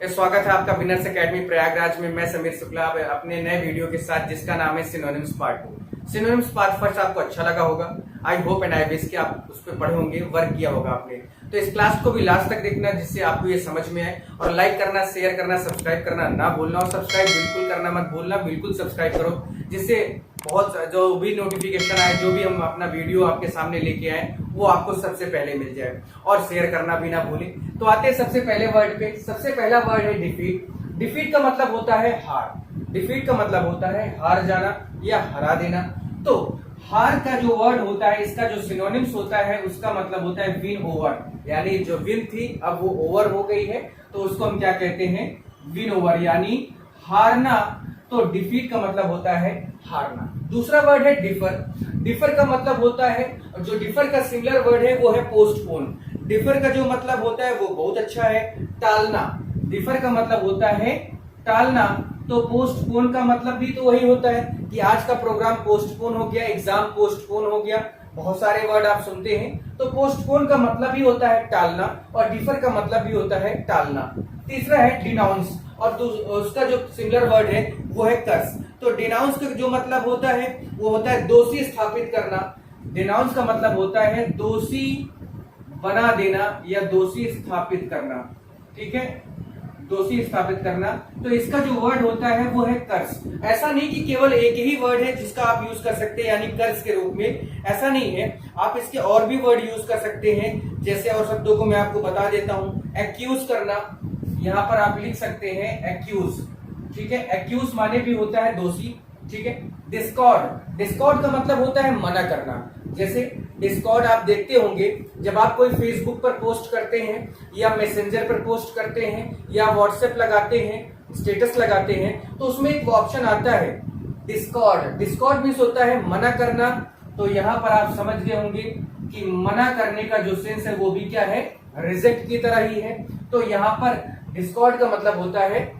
स्वागत है आपका विनर्स एकेडमी प्रयागराज में। मैं समीर शुक्ला अपने नए वीडियो के साथ, जिसका नाम है synonyms part 2। Synonyms part first आपको अच्छा लगा होगा। I hope and I wish कि आप उस पर पढ़े होंगे, वर्क किया होगा आपने। तो इस क्लास को भी लास्ट तक देखना, जिससे आपको ये समझ में आए। और लाइक करना, शेयर करना, सब्सक्राइब करना ना भूलना। और सब्सक्राइब बिल्कुल करना मत भूलना, बिल्कुल सब्सक्राइब करो, जिससे बहुत जो भी नोटिफिकेशन आए, जो भी हम अपना वीडियो आपके सामने लेके आए, वो आपको सबसे पहले मिल जाए। और शेयर करना भी ना भूलें। तो आते हैं सबसे पहले वर्ड पे। सबसे पहला वर्ड है डिफीट। डिफीट का मतलब होता है हार। डिफीट का मतलब होता है हार जाना या हरा देना। तो हार का जो वर्ड होता है, इसका जो सिनोनिम्स होता है, उसका मतलब होता है विन ओवर। यानी जो विन थी अब वो ओवर हो गई है, तो उसको हम क्या कहते हैं? विन ओवर, यानी हारना। तो डिफीट का मतलब होता है हारना। दूसरा वर्ड है डिफर। डिफर का मतलब होता है, जो डिफर का सिमिलर वर्ड है वो है पोस्टपोन। डिफर का जो मतलब होता है वो बहुत अच्छा है, टालना। डिफर का मतलब होता है टालना। तो पोस्टपोन का मतलब भी तो वही होता है कि आज का प्रोग्राम पोस्टपोन हो गया, एग्जाम पोस्टपोन हो गया। बहुत सारे वर्ड आप सुनते हैं। तो पोस्टपोन का मतलब भी होता है टालना, और डिफर का मतलब भी होता है टालना। तीसरा है डिनाउंस, और उसका जो सिमिलर वर्ड है वो है कर्स। तो डिनाउंस का जो मतलब होता है वो होता है दोषी स्थापित करना। डिनाउंस का मतलब होता है दोषी बना देना या दोषी स्थापित करना। ठीक है, दोषी स्थापित करना। तो इसका जो वर्ड होता है वो है कर्स। ऐसा नहीं कि केवल एक ही वर्ड है जिसका आप यूज कर सकते हैं, यानी कर्स के रूप में, ऐसा नहीं है। आप इसके और भी वर्ड यूज कर सकते हैं। जैसे और शब्दों को मैं आपको बता देता हूं। एक्यूज करना, यहां पर आप लिख सकते हैं एक्यूज। ठीक है, एक्यूज माने भी होता है दोषी। ठीक है, डिस्कॉर्ड। डिस्कॉर्ड का मतलब होता है मना करना। जैसे डिस्कॉर्ड आप देखते होंगे, जब आप कोई फेसबुक पर पोस्ट करते हैं या मैसेंजर पर पोस्ट करते हैं या व्हाट्सएप लगाते हैं, स्टेटस लगाते हैं, तो उसमें एक ऑप्शन आता है डिस्कॉर्ड। डिस्कॉर्ड मीन्स होता है मना करना। तो यहां पर आप समझ गए होंगे कि मना करने का जो सेंस है वो भी क्या है? रिजेक्ट की तरह ही है। तो यहां पर डिस्कॉर्ड का मतलब होता है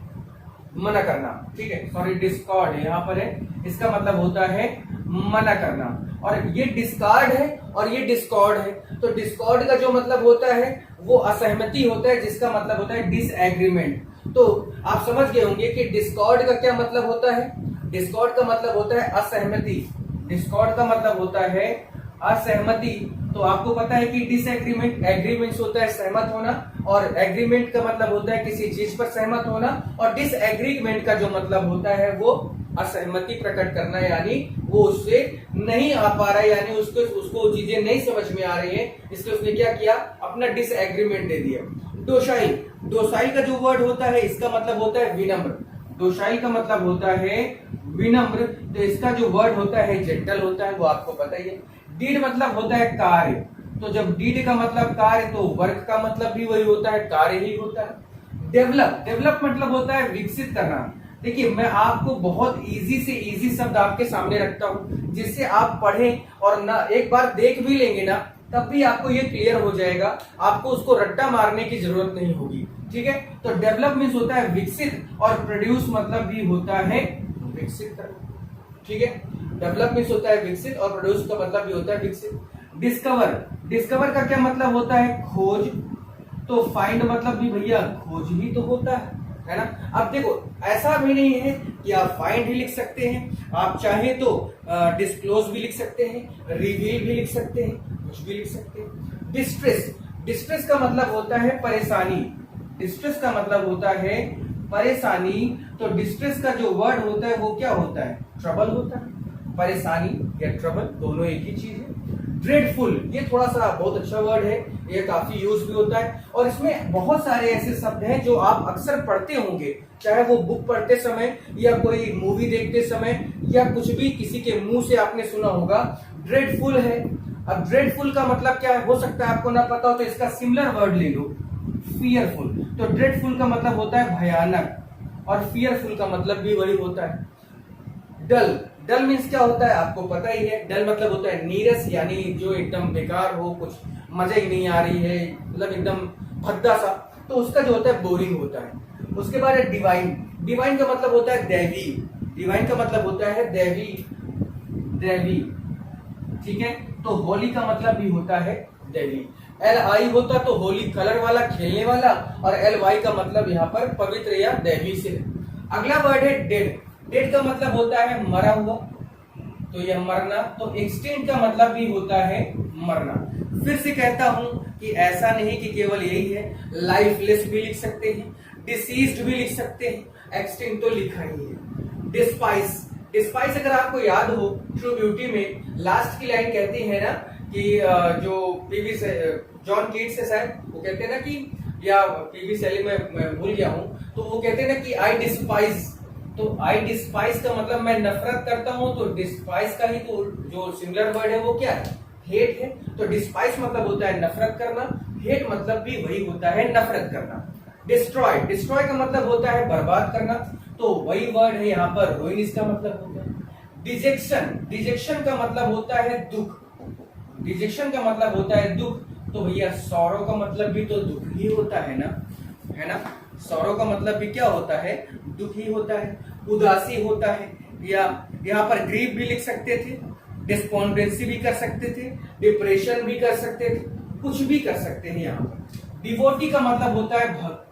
मना करना। ठीक है, सॉरी, डिस्कॉर्ड यहां पर है, इसका मतलब होता है मना करना। और ये डिस्कार्ड है और ये डिस्कॉर्ड है। तो डिस्कॉर्ड का जो मतलब होता है वो असहमति होता है, जिसका मतलब होता है डिसएग्रीमेंट। तो आप समझ गए होंगे कि डिस्कॉर्ड का क्या मतलब होता है। डिस्कॉर्ड का मतलब होता है असहमति। डिस्कॉर्ड का मतलब होता है असहमति। तो आपको पता है कि डिसएग्रीमेंट, एग्रीमेंट होता है सहमत होना, और एग्रीमेंट का मतलब होता है किसी चीज पर सहमत होना, और डिसएग्रीमेंट का जो मतलब होता है वो असहमति प्रकट करना, यानी वो उससे नहीं आ पा रहा है, यानी उसको चीजें नहीं समझ में आ रही है, इसलिए उसने क्या किया? अपना डिसएग्रीमेंट दे दिया। दोषाई। दोषाई का जो वर्ड होता है, इसका मतलब होता है विनम्र। दोषाई का मतलब होता है विनम्र। तो इसका जो वर्ड होता है जेंटल होता है, वो आपको पता ही है। डीड मतलब होता है कार्य। तो जब डीड का मतलब कार्य, तो वर्क का मतलब भी वही होता है, कार्य ही होता है। डेवलप। डेवलप मतलब होता है विकसित करना। देखिए, मैं आपको बहुत इजी से इजी शब्द आपके सामने रखता हूं, जिससे आप पढ़ें और ना एक बार देख भी लेंगे ना, तब भी आपको ये क्लियर हो जाएगा। आपको उसको रट्टा मारने की जरूरत नहीं होगी। ठीक है, तो डेवलप मीन्स होता है विकसित, और प्रोड्यूस मतलब भी होता है विकसित करना। ठीक है, डेवलप मीन्स होता है विकसित, और प्रोड्यूस का मतलब भी होता है विकसित। डिस्कवर। डिस्कवर का क्या मतलब होता है? खोज। तो फाइंड मतलब भी भैया खोज ही तो होता है ना। अब देखो, ऐसा भी नहीं है कि आप फाइंड ही लिख सकते हैं, आप चाहे तो डिस्क्लोज भी लिख सकते हैं, रिवील भी लिख सकते हैं, कुछ भी लिख सकते हैं। डिस्ट्रेस। डिस्ट्रेस का मतलब होता है परेशानी। डिस्ट्रेस का मतलब होता है परेशानी। तो डिस्ट्रेस का जो वर्ड होता है वो क्या होता है? ट्रबल होता है। परेशानी या ट्रबल दोनों एक ही चीज है। ड्रेडफुल, ये थोड़ा सा बहुत अच्छा वर्ड है, ये काफी यूज भी होता है, और इसमें बहुत सारे ऐसे शब्द हैं जो आप अक्सर पढ़ते होंगे, चाहे वो बुक पढ़ते समय या कोई मूवी देखते समय या कुछ भी किसी के मुंह से आपने सुना होगा। ड्रेडफुल है। अब ड्रेडफुल का मतलब क्या हो सकता है आपको ना पता हो, तो इसका सिमिलर वर्ड ले लो, फियरफुल। तो ड्रेडफुल का मतलब होता है भयानक, और फियरफुल का मतलब भी वही होता है। डल। डल मीन्स क्या होता है आपको पता ही है। डल मतलब होता है नीरस, यानी जो एकदम बेकार हो, कुछ मजा ही नहीं आ रही है, मतलब एकदम भद्दा सा, तो उसका जो होता है बोरिंग होता है। उसके बाद है डिवाइन। डिवाइन का मतलब होता है दैवी। डिवाइन का मतलब होता है दैवी। दैवी। ठीक है, तो होली का मतलब भी होता है दैवी। LI होता तो होली, कलर वाला, खेलने वाला, और LY का मतलब यहाँ पर पवित्र या दैवी से। अगला वर्ड है डेड। डेड का मतलब होता है मरा हुआ, तो यह मरना। तो एक्सटिंक्ट का मतलब भी होता है मरना। फिर से कहता हूं कि ऐसा नहीं कि केवल यही है, लाइफलेस भी लिख सकते हैं, डिसीज्ड भी लिख सकते हैं, एक्सटिंक्ट तो लिखा ही है। डिस्पाइस, डिस्पाइस अगर आपको याद हो ट्रू ब्यूटी में लास्ट की लाइन कहती है ना कि जो पीवी से जॉन कीट्स है शायद, वो कहते हैं ना कि, या पीवी शैली में मैं भूल गया हूं, तो वो कहते हैं ना कि आई डिस्पाइज। तो आई डिस्पाइस का मतलब मैं नफरत करता हूं, तो डिस्पाइस का ही तो जो सिंगुलर वर्ड है वो क्या है, हेट है। तो डिस्पाइस मतलब होता है नफरत करना, हेट मतलब भी वही होता है नफरत करना। डिस्ट्रॉय, डिस्ट्रॉय का मतलब होता है बर्बाद करना, तो वही वर्ड है यहाँ पर रुइन, इसका मतलब होता है। डिजेक्शन, डिजेक्शन का मतलब होता है दुख, डिजेक्शन का मतलब होता है दुख, तो भैया सौरव का मतलब भी तो दुख ही होता है ना, है ना। सौरव का मतलब भी क्या होता है, दुख ही होता है। उदासी होता है, या यहाँ पर ग्रीफ भी लिख सकते थे, डिस्पोंडेंसी भी कर सकते थे, डिप्रेशन भी कर सकते थे, कुछ भी कर सकते हैं यहाँ पर। डिवोटी का मतलब होता है भक्त,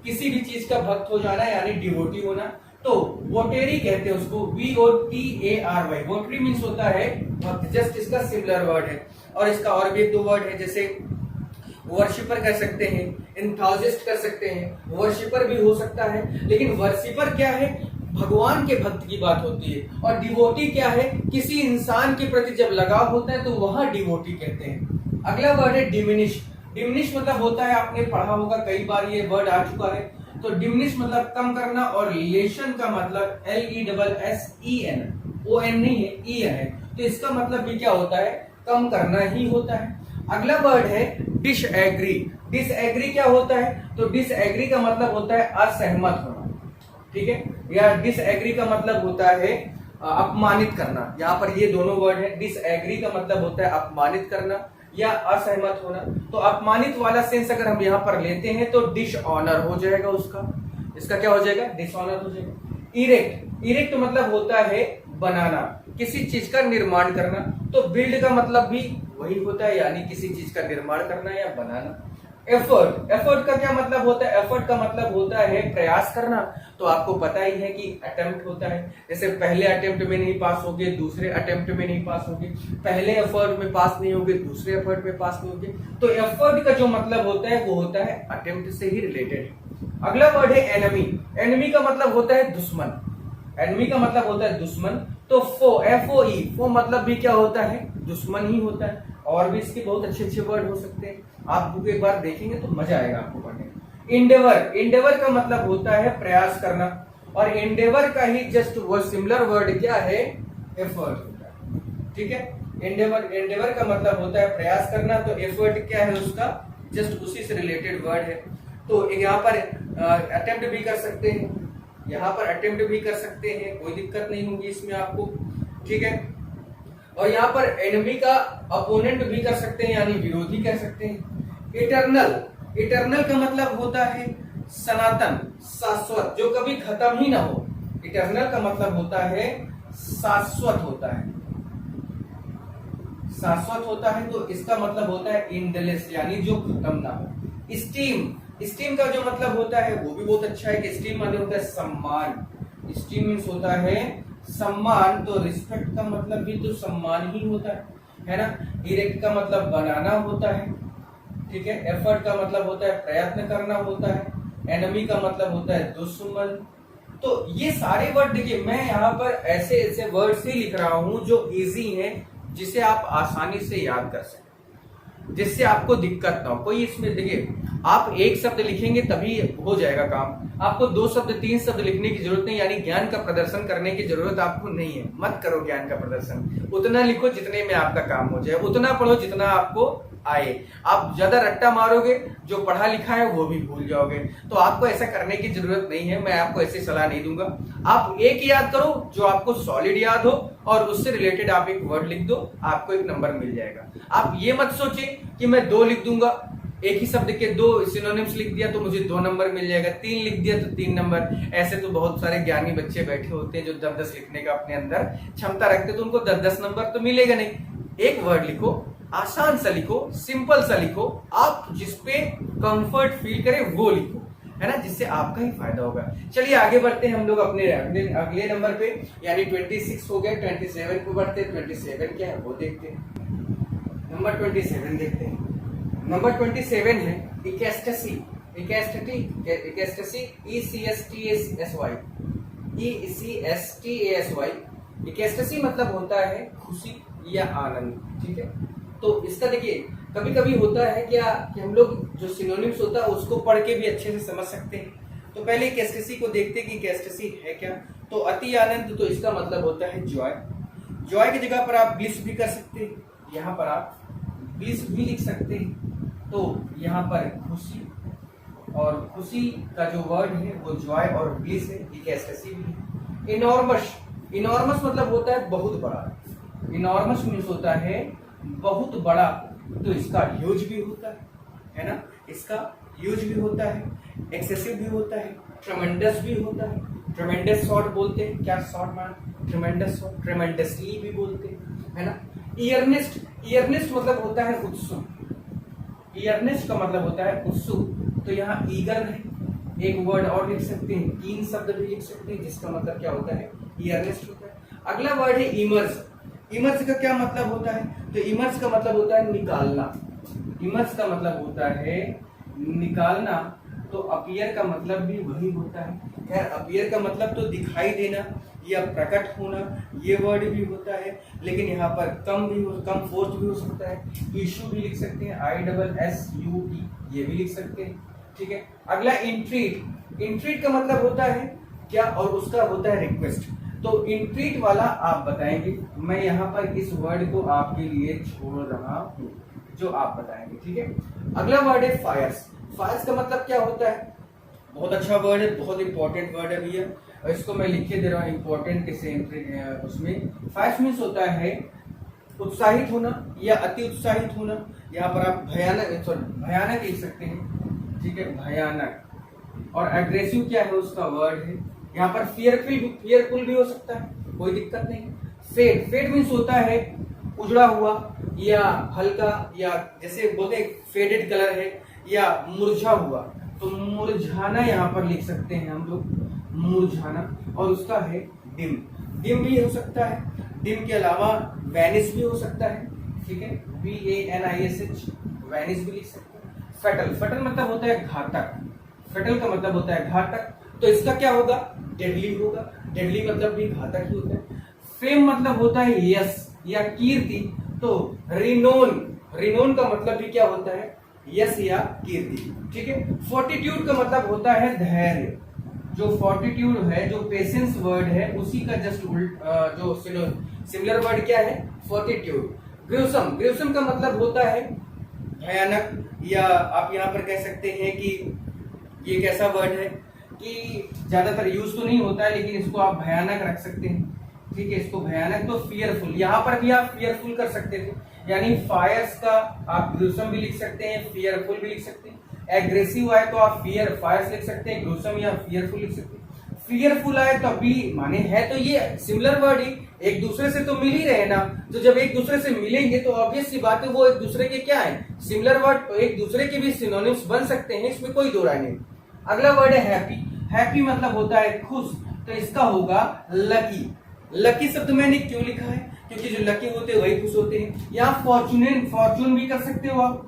किसी भी चीज का भक्त हो जाना यानी डिवोटी होना, तो वोटेरी कहते हैं उसको, VOTARY। वोटरी मीन्स होता है भक्त, जस्ट इसका सिमिलर वर्ड है। और इसका और भी एक दो वर्ड है, जैसे वर्शिपर कर सकते हैं, एंथुसियास्ट कर सकते हैं, वर्शिपर भी हो सकता है, लेकिन वर्शिपर क्या है, भगवान के भक्त की बात होती है। और डिवोटी क्या है, किसी इंसान के प्रति जब लगाव होता है तो वहां डिवोटी कहते हैं। अगला वर्ड है डिमिनिश। डिमिनिश मतलब होता है, आपने पढ़ा होगा कई बार ये वर्ड आ चुका है, तो डिमिनिश मतलब कम करना, और लेशन का मतलब LESSEN, ON नहीं है, E है, तो इसका मतलब भी क्या होता है, कम करना ही होता है। अगला वर्ड है डिसएग्री। डिसएग्री क्या होता है, तो डिसएग्री का मतलब होता है असहमत होना, ठीक है, या डिसएग्री का मतलब होता है अपमानित करना। यहाँ पर ये दोनों वर्ड है, डिसएग्री का मतलब होता है अपमानित करना या असहमत होना। तो अपमानित वाला सेंस अगर हम यहाँ पर लेते हैं तो डिसऑनर हो जाएगा उसका, इसका क्या हो जाएगा, डिसऑनर हो जाएगा। इरेक्ट, इरेक्ट मतलब होता है बनाना, किसी चीज का निर्माण करना, तो बिल्ड का मतलब भी वही होता है, यानी किसी चीज का निर्माण करना या बनाना। एफर्ट, एफर्ट का क्या मतलब होता है, एफर्ट का मतलब होता है प्रयास करना, तो आपको पता ही है कि अटेम्प्ट होता है, जैसे पहले अटेम्प्ट में नहीं पास होगे, दूसरे अटेम्प्ट में नहीं पास होगे, पहले एफर्ट में पास नहीं होगे, दूसरे एफर्ट में पास नहीं होगे, तो एफर्ट का जो मतलब होता है वो होता है अटेम्प्ट से ही रिलेटेड। अगला वर्ड है एनिमी। एनिमी का मतलब होता है दुश्मन, एनिमी का मतलब होता है दुश्मन, तो फो, FOE, फो मतलब भी क्या होता है, दुश्मन ही होता है। और भी इसके बहुत अच्छे अच्छे वर्ड हो सकते हैं, आप बुक एक बार देखेंगे तो मजा आएगा आपको पढ़ने में। इंडेवर, इंडेवर का मतलब होता है प्रयास करना, और इंडेवर का ही जस्ट वो सिमिलर वर्ड क्या है, एफर्ट होता है, ठीक है। इंडेवर, इंडेवर का मतलब होता है प्रयास करना, तो एफर्ट क्या है उसका, जस्ट उसी से रिलेटेड वर्ड है। तो यहाँ पर अटेम्प्ट भी कर सकते हैं, यहाँ पर अटेम्प्ट भी कर सकते हैं, कोई दिक्कत नहीं होगी इसमें आपको, ठीक है। और यहाँ पर एनिमी का अपोनेंट भी कर सकते हैं, यानी विरोधी कह सकते हैं। इटरनल, इटरनल का मतलब होता है सनातन, शाश्वत, जो कभी खत्म ही ना हो। इटरनल का मतलब होता है शाश्वत होता है, शाश्वत होता है, तो इसका मतलब होता है इंडलेस, यानी जो खत्म ना हो। स्टीम, स्टीम का जो मतलब होता है वो भी बहुत अच्छा है कि स्टीम मतलब होता है सम्मान, स्टीम मीन्स होता है सम्मान, तो रिस्पेक्ट का मतलब भी तो सम्मान ही होता है ना। इरेक्ट का मतलब बनाना होता है, ठीक है। एफर्ट का मतलब होता है प्रयत्न करना होता है, एनिमी का मतलब होता है दुश्मन। तो ये सारे वर्ड देखिए, मैं यहाँ पर ऐसे ऐसे वर्ड से लिख रहा हूं जो इजी हैं, जिसे आप आसानी से याद कर सकें, जिससे आपको दिक्कत ना हो कोई। इसमें देखिए, आप एक शब्द लिखेंगे तभी हो जाएगा काम, आपको 2 शब्द 3 शब्द लिखने की जरूरत नहीं, यानी ज्ञान का प्रदर्शन करने की जरूरत आपको नहीं है। मत करो ज्ञान का प्रदर्शन, उतना लिखो जितने में आपका काम हो जाए, उतना पढ़ो जितना आपको आए। आप ज्यादा रट्टा मारोगे, जो पढ़ा लिखा है वो भी भूल जाओगे, तो आपको ऐसा करने की जरूरत नहीं है। मैं आपको ऐसी सलाह नहीं दूंगा, आप एक याद करो जो आपको सॉलिड याद हो, और उससे रिलेटेड आप एक वर्ड लिख दो, आपको एक नंबर मिल जाएगा। आप ये मत सोचिए कि मैं 2 लिख दूंगा, एक ही शब्द के 2 सिनोनिम्स लिख दिया तो मुझे 2 नंबर मिल जाएगा, 3 लिख दिया तो 3 नंबर। ऐसे तो बहुत सारे ज्ञानी बच्चे बैठे होते हैं जो 10-10 लिखने का अपने अंदर क्षमता रखते, तो उनको 10-10 नंबर तो मिलेगा नहीं। एक वर्ड लिखो, आसान सा लिखो, सिंपल सा लिखो, आप जिसपे कंफर्ट फील करे वो लिखो, है ना, जिससे आपका ही फायदा होगा। चलिए आगे बढ़ते हैं हम लोग अपने अगले नंबर पे, यानी 26 हो गए, 27 पे बढ़ते हैं। 27 क्या है वो देखते हैं। नंबर 27 देखते हैं। नंबर 27 है इकेस्टेसी। इकेस्टेसी ECSTASY। इकेस्टेसी मतलब होता है खुशी या आनंद, ठीक है। तो इसका देखिए कभी कभी होता है क्या कि हम लोग जो सिनोनिम्स होता है उसको पढ़ के भी अच्छे से समझ सकते हैं। तो पहले इकेस्टेसी को देखते हैं कि इकेस्टेसी है क्या। तो अति आनंद, तो इसका मतलब होता है जॉय। जॉय की जगह पर आप ब्लिस भी कर सकते हैं, यहाँ पर आप ब्लिस भी लिख सकते हैं। तो यहाँ पर खुशी, और खुशी का जो वर्ड है वो जॉय और ब्लिस है, इकेस्टेसी भी है। इनॉर्मस, इनॉर्मस मतलब होता है बहुत बड़ा। इनॉर्मस मीन्स होता है बहुत बड़ा, तो इसका ह्यूज भी होता है ना, इसका ह्यूज भी होता है, एक्सेसिव भी होता है, ट्रेमेंडस भी होता है। ट्रेमेंडस शॉर्ट बोलते हैं, क्या शॉर्ट मान, ट्रेमेंडस शॉर्ट, ट्रेमेंडसली भी बोलते हैं, है ना। ईयरनेस्ट, ईयरनेस्ट मतलब होता है उत्सुक। ईयरनेस्ट का मतलब होता है उत्सुक, तो यहाँ ईगर है, एक वर्ड और लिख सकते हैं, 3 शब्द भी लिख सकते हैं, जिसका मतलब क्या होता है, ईयरनेस्ट होता है। अगला वर्ड है इमर्स। इमर्स का क्या मतलब होता है, तो इमर्स का मतलब होता है निकालना। इमर्स का मतलब होता है निकालना, तो अपीयर का मतलब भी वही होता है। खैर अपीयर का मतलब तो दिखाई देना या प्रकट होना, ये वर्ड भी होता है, लेकिन यहाँ पर कम फोर्स भी हो सकता है। इशू भी लिख सकते हैं, ISSUE, ये भी लिख सकते हैं, ठीक है। अगला इंट्रीट। इंट्रीट का मतलब होता है क्या, और उसका होता है रिक्वेस्ट। तो इंट्रीट वाला आप बताएंगे, मैं यहाँ पर इस वर्ड को आपके लिए छोड़ रहा हूँ, जो आप बताएंगे, ठीक है। अगला वर्ड है फायर्स। फायर्स का मतलब क्या होता है, बहुत अच्छा वर्ड है, बहुत इंपॉर्टेंट वर्ड है भैया, और इसको मैं लिख के दे रहा हूँ इंपॉर्टेंट से उसमें। फायर्स मीन्स होता है उत्साहित होना या अति उत्साहित होना। यहाँ पर आप भयानक लिख सकते हैं, ठीक है, भयानक। और एग्रेसिव क्या है उसका वर्ड है, यहाँ पर फियरफुल भी हो सकता है, कोई दिक्कत नहीं। फेड, फेड मीन्स होता है उजड़ा हुआ या हल्का, या जैसे बोलते हैं फेडेड कलर है, या मुरझा हुआ, तो मुरझाना यहाँ पर लिख सकते हैं हम लोग, मुरझाना। और उसका है डिम, डिम भी हो सकता है। डिम के अलावा वैनिश भी हो सकता है, ठीक है, VANISH, वैनिश भी लिख सकते हैं। फटल, फटल मतलब होता है घातक। फटल का मतलब होता है घातक, तो इसका क्या होगा, डेडली होगा। डेडली मतलब भी घातक ही होता है। फेम मतलब होता है यश या कीर्ति, तो रिनोन, रिनोन का मतलब भी क्या होता है, यश या कीर्ति, ठीक है। फोर्टिट्यूड का मतलब होता है धैर्य। जो फोर्टिट्यूड है, जो पेशेंस वर्ड है, उसी का जस्ट जो सिमिलर वर्ड क्या है, फोर्टिट्यूड। ग्रूसम, ग्रूसम का मतलब होता है भयानक, या आप यहाँ पर कह सकते हैं कि ये एक ऐसा वर्ड है कि ज्यादातर यूज तो नहीं होता है, लेकिन इसको आप भयानक रख सकते हैं, ठीक है, इसको भयानक। तो फियरफुल, यहाँ पर भी आप फियरफुल कर सकते थे, यानी फायर्स का आप ग्रूसम भी लिख सकते हैं, फियरफुल भी लिख सकते हैं। एग्रेसिव आए तो आप फायर्स लिख सकते हैं, ग्रूसम या फियरफुल लिख सकते हैं। फियरफुल आए तो भी माने है, तो ये सिमिलर वर्ड ही एक दूसरे से तो मिल ही रहे ना, तो जब एक दूसरे से मिलेंगे तो ऑब्वियस सी बात है वो एक दूसरे के क्या है, सिमिलर वर्ड, तो एक दूसरे के भी सिनोनिम्स बन सकते हैं, इसमें कोई दो राय नहीं। अगला वर्ड है हैप्पी। हैप्पी मतलब होता है खुश, तो इसका होगा लकी। लकी शब्द मैंने क्यों लिखा है, क्योंकि जो लकी होते हैं वही खुश होते हैं। यहाँ फॉर्चुनेट, फॉर्चून भी कर सकते हो आप,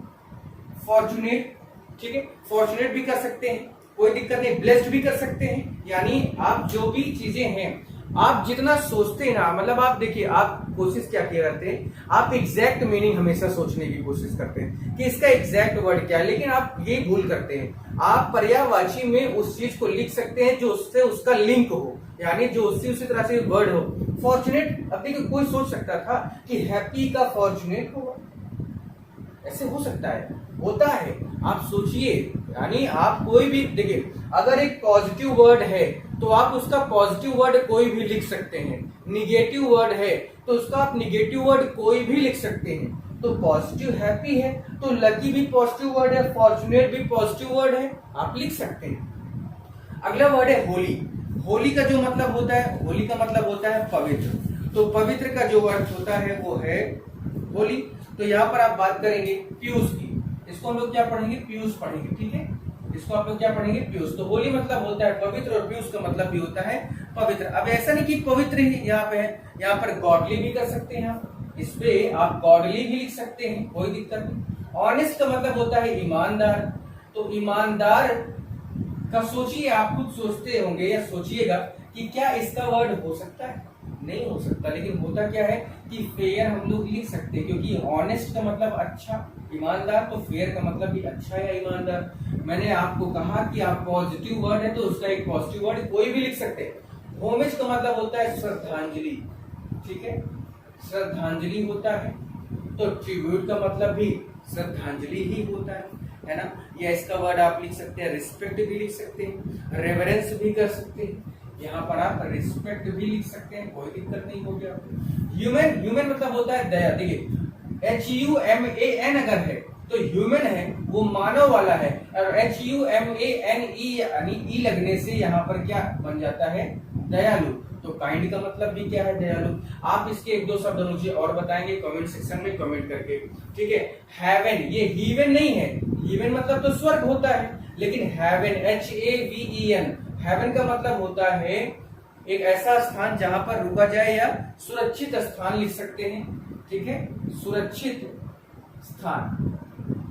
फॉर्चुनेट, ठीक है, फॉर्चुनेट भी कर सकते हैं, कोई दिक्कत नहीं। ब्लेस्ड भी कर सकते हैं, यानी आप जो भी चीजें हैं, आप जितना सोचते हैं ना, मतलब आप देखिए, आप कोशिश क्या करते हैं, आप एग्जैक्ट मीनिंग हमेशा सोचने की कोशिश करते हैं कि इसका एग्जैक्ट वर्ड क्या है, लेकिन आप ये भूल करते हैं। आप पर्यायवाची में उस चीज को लिख सकते हैं जो उससे उसका लिंक हो, यानी जो उसी तरह से वर्ड हो। फॉर्चुनेट, अब देखिए कोई सोच सकता था कि हैप्पी का फॉर्चुनेट होगा, ऐसे हो सकता है, होता है, आप सोचिए। यानी आप कोई भी देखिए, अगर एक पॉजिटिव वर्ड है तो आप उसका पॉजिटिव वर्ड कोई भी लिख सकते हैं, निगेटिव वर्ड है तो उसका आप निगेटिव वर्ड कोई भी लिख सकते हैं। तो पॉजिटिव हैप्पी है तो लकी भी पॉजिटिव वर्ड है, फॉर्चुनेट भी पॉजिटिव वर्ड है, आप लिख सकते हैं। अगला वर्ड है होली। होली का जो मतलब होता है, होली का मतलब होता है पवित्र, तो पवित्र का जो अर्थ होता है वो है होली। तो यहाँ पर आप बात करेंगे पीयूष की, इसको हम लोग क्या पढ़ेंगे, पीयूष पढ़ेंगे, ठीक है। इसको आप लोग क्या पढ़ेंगे, पीयूष। तो होली मतलब होता है पवित्र और पीयूष का मतलब भी होता है पवित्र। अब ऐसा नहीं कि पवित्र ही यहाँ पे है, यहाँ पर गॉडली भी कर सकते हैं आप, इस पे आप गॉडली भी लिख सकते हैं, कोई दिक्कत नहीं। ऑनेस्ट का मतलब होता है ईमानदार, तो ईमानदार का सोचिए, आप खुद सोचते होंगे या सोचिएगा कि क्या इसका वर्ड हो सकता है, नहीं हो सकता। लेकिन होता क्या है कि फेयर हम लोग लिख सकते हैं, क्योंकि ऑनेस्ट का मतलब अच्छा, ईमानदार, तो फेयर का मतलब भी अच्छा या ईमानदार। मैंने आपको कहा कि आप पॉजिटिव वर्ड है तो उसका एक पॉजिटिव वर्ड कोई भी लिख सकते हैं। होमेज का मतलब होता है श्रद्धांजलि, ठीक है, श्रद्धांजलि होता है। तो ट्रिब्यूट का मतलब भी श्रद्धांजलि ही होता है ना। या इसका वर्ड आप लिख सकते हैं रिस्पेक्ट भी लिख सकते हैं, रेवरेंस भी कर सकते हैं, यहाँ पर आप रिस्पेक्ट भी लिख सकते हैं, कोई दिक्कत नहीं हो गया। ह्यूमन, ह्यूमन मतलब होता है दया। देखिए HUMAN अगर है तो ह्यूमन है वो मानव वाला है, और HUMANE यानी ई लगने से यहाँ पर क्या बन जाता है, दयालु। तो काइंड का मतलब भी क्या है, दयालु। आप इसके एक दो शब्द मुझे और बताएंगे कमेंट सेक्शन में कमेंट करके, ठीक है। हेवन, ये हीवन नहीं है, हीवन मतलब तो स्वर्ग होता है, लेकिन हेवन HAVEN, हेवन का मतलब होता है एक ऐसा स्थान जहां पर रुका जाए, या सुरक्षित स्थान लिख सकते हैं, ठीक है, सुरक्षित स्थान।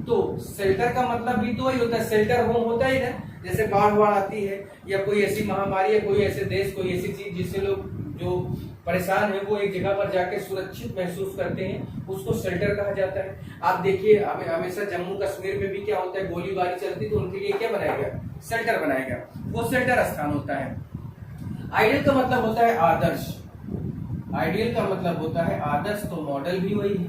तो शेल्टर का मतलब भी तो वही होता है, शेल्टर होम होता है ना, जैसे बाढ़ आती है या कोई ऐसी महामारी है, कोई ऐसे देश, कोई ऐसी चीज जिससे लोग जो परेशान है वो एक जगह पर जाके सुरक्षित महसूस करते हैं, उसको शेल्टर कहा जाता है। आप देखिए हमेशा जम्मू कश्मीर में भी क्या होता है, गोलीबारी चलती तो उनके लिए क्या बनाया गया, शेल्टर बनाया गया, वो शेल्टर स्थान होता है। आइडियल का मतलब होता है आदर्श, आइडियल का मतलब होता है आदर्श, तो मॉडल भी वही है।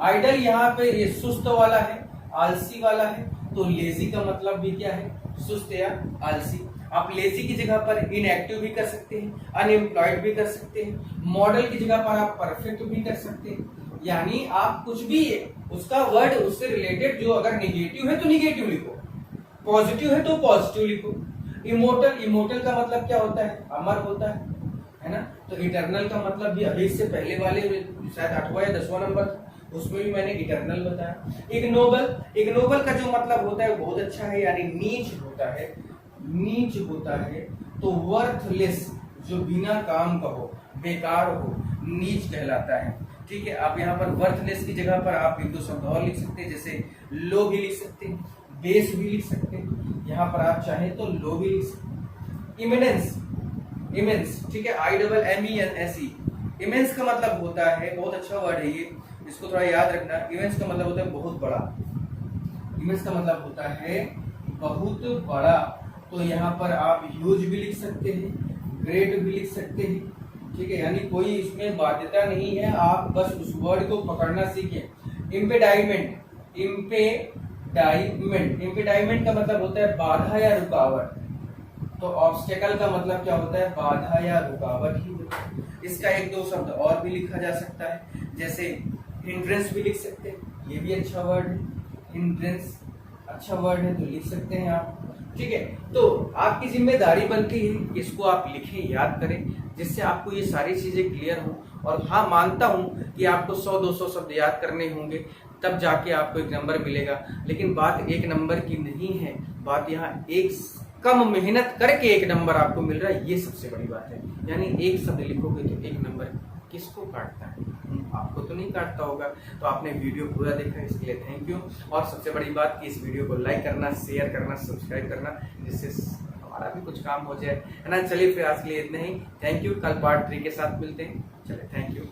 आइडल यहाँ पे ये सुस्त वाला है, आलसी वाला है, तो लेजी का मतलब भी क्या है, सुस्त या आलसी। आप लेजी की जगह पर इनएक्टिव भी कर सकते हैं, अनएम्प्लॉयड भी कर सकते हैं, मॉडल की जगह पर आप परफेक्ट भी कर सकते हैं। यानी आप कुछ भी उसका वर्ड उससे रिलेटेड, जो अगर निगेटिव है तो निगेटिव लिखो, पॉजिटिव है तो पॉजिटिव लिखो। इमोर्टल, इमोर्टल का मतलब क्या होता है, अमर होता है ना। तो इटर्नल का मतलब भी अभी इससे पहले वाले शायद 8वां या 10वां नंबर उसमें भी मैंने इटर्नल बताया। इग्नोबल, इग्नोबल का जो मतलब होता है बहुत अच्छा है, यानी नीच होता है, नीच होता है। तो वर्थलेस, जो बिना काम का हो, बेकार हो, नीच कहलाता है, ठीक है। आप यहाँ पर वर्थलेस की जगह पर आप एक दो शब्द और लिख सकते हैं, जैसे लो भी लिख सकते हैं, बेस भी लिख सकते हैं, यहाँ पर आप चाहें तो लो भी लिख सकते हैं। इमिनेंस, इमेंस, ठीक है, IMMENSE। इमेंस का मतलब होता है, बहुत अच्छा वर्ड है ये, इसको थोड़ा याद रखना। इमेंस का मतलब होता है बहुत बड़ा, इमेंस का मतलब होता है बहुत बड़ा। तो यहाँ पर आप ह्यूज भी लिख सकते हैं, ग्रेट भी लिख सकते हैं, ठीक है, यानी कोई इसमें बाध्यता नहीं है, आप बस उस वर्ड को पकड़ना सीखें। इम्पेडाइमेंट, इम्पेडाइमेंट, इम्पेडाइमेंट का मतलब होता है बाधा या रुकावट। तो ऑब्स्टेकल का मतलब क्या होता है, बाधा या रुकावट ही होता है। इसका एक दो शब्द और भी लिखा जा सकता है, जैसे हिंड्रेंस भी लिख सकते हैं, ये भी अच्छा वर्ड है, हिंड्रेंस अच्छा वर्ड है तो लिख सकते हैं आप, ठीक है। तो आपकी जिम्मेदारी बनती है इसको आप लिखें, याद करें, जिससे आपको ये सारी चीजें क्लियर हो। और हाँ, मानता हूं कि आपको 100-200 शब्द याद करने होंगे, तब जाके आपको एक नंबर मिलेगा। लेकिन बात एक नंबर की नहीं है, बात यहाँ एक कम मेहनत करके एक नंबर आपको मिल रहा है, ये सबसे बड़ी बात है। यानी एक शब्द लिखोगे तो एक नंबर किसको काटता है, आपको तो नहीं काटता होगा। तो आपने वीडियो पूरा देखा, इसके लिए थैंक यू। और सबसे बड़ी बात कि इस वीडियो को लाइक करना, शेयर करना, सब्सक्राइब करना, जिससे हमारा भी कुछ काम हो जाए, है ना। चलिए फिर आज के लिए इतना ही, थैंक यू। कल पार्ट 3 के साथ मिलते हैं, चलिए थैंक यू।